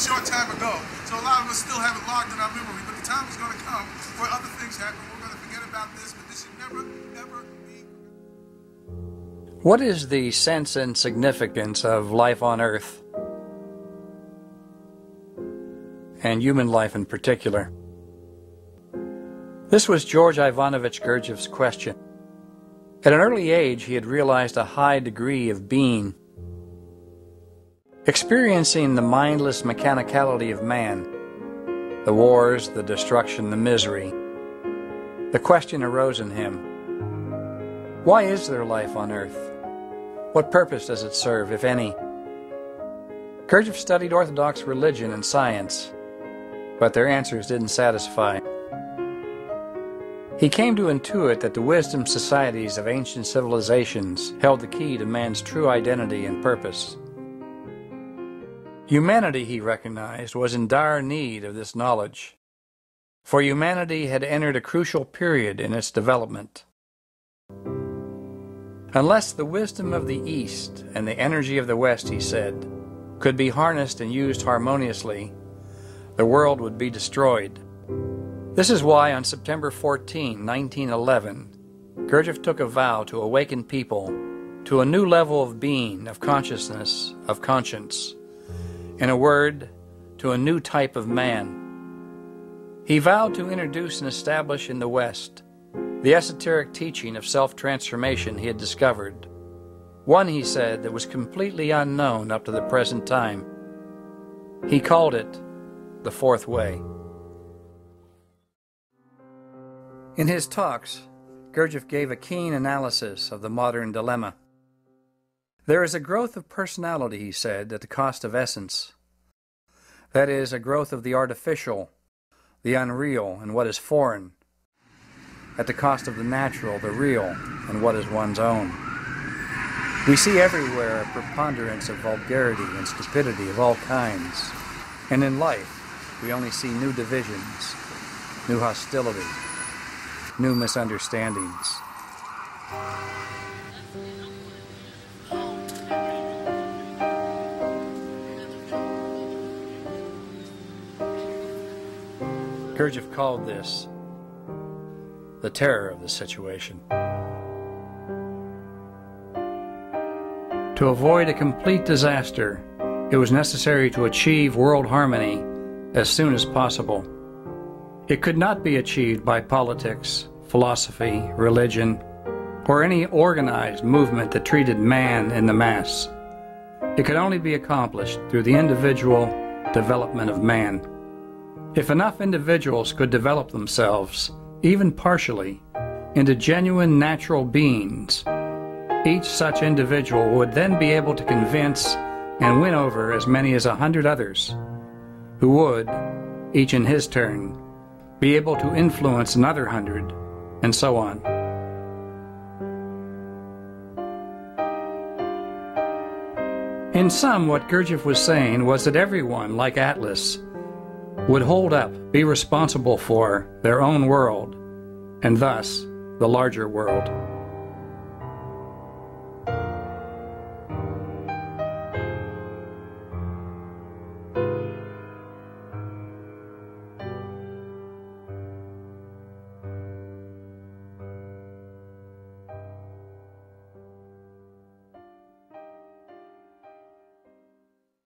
short time ago. So a lot of us still have it logged in our memory, but the time is going to come where other things happen. We're going to forget about this, but this should never, ever be. What is the sense and significance of life on Earth, and human life in particular? This was George Ivanovich Gurdjieff's question. At an early age, he had realized a high degree of being. Experiencing the mindless mechanicality of man, the wars, the destruction, the misery, the question arose in him: why is there life on Earth? What purpose does it serve, if any? Gurdjieff studied Orthodox religion and science, but their answers didn't satisfy. He came to intuit that the wisdom societies of ancient civilizations held the key to man's true identity and purpose. Humanity, he recognized, was in dire need of this knowledge, for humanity had entered a crucial period in its development. Unless the wisdom of the East and the energy of the West, he said, could be harnessed and used harmoniously, the world would be destroyed. This is why on September 14, 1911, Gurdjieff took a vow to awaken people to a new level of being, of consciousness, of conscience. In a word, to a new type of man. He vowed to introduce and establish in the West the esoteric teaching of self-transformation he had discovered, one, he said, that was completely unknown up to the present time. He called it the Fourth Way. In his talks, Gurdjieff gave a keen analysis of the modern dilemma. There is a growth of personality, he said, at the cost of essence. That is, a growth of the artificial, the unreal, and what is foreign, at the cost of the natural, the real, and what is one's own. We see everywhere a preponderance of vulgarity and stupidity of all kinds, and in life we only see new divisions, new hostility, new misunderstandings. Gurdjieff called this the terror of the situation. To avoid a complete disaster, it was necessary to achieve world harmony as soon as possible. It could not be achieved by politics, philosophy, religion, or any organized movement that treated man in the mass. It could only be accomplished through the individual development of man. If enough individuals could develop themselves, even partially, into genuine natural beings, each such individual would then be able to convince and win over as many as 100 others, who would, each in his turn, be able to influence another 100, and so on. In sum, what Gurdjieff was saying was that everyone, like Atlas, would hold up, be responsible for their own world, and thus the larger world.